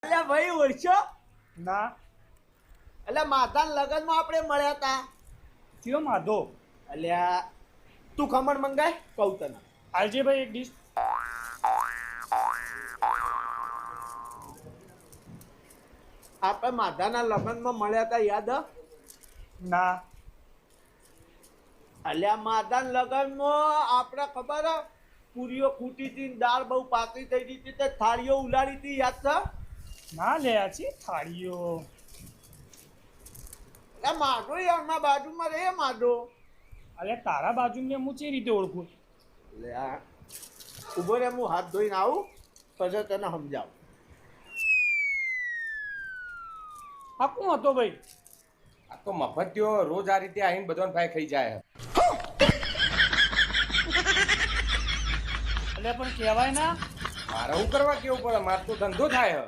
અલ્યા ભાઈ ઓળશો ના એટલે માતાના લગનમાં આપણે મળ્યા હતા. કયો માધો અલ્યા તું ખમણ મંગાય કહું તને. આલજે ભાઈ એક ડીશ. આપણે માધાના લગ્નમાં મળ્યા હતા યાદ હ? ના અલ્યા માધાના લગ્નમાં આપણે ખબર હ પૂરીઓ ખૂટી હતી ને દાળ બહુ પાકી થઈ ગઈ હતી તે થાળીઓ ઉલાડી હતી યાદ છે? ના લે છે થાળીઓ. એ માધો યારના બાજુમાં રે માધો. અરે તારા બાજુ મેં હું ચી રીતે ઓળખું? એટલે આ ઉભો રે હું હાથ ધોઈને આવું પછી તને સમજાવું. આ કોણ હતો ભાઈ? આ તો મફતિયો રોજ આ રીતે આવીને બધાને ભાઈ ખાઈ જાય. એટલે પણ કહેવાય ના. મારે શું કરવા કેવું પડે? મારે તો ધંધો થાય.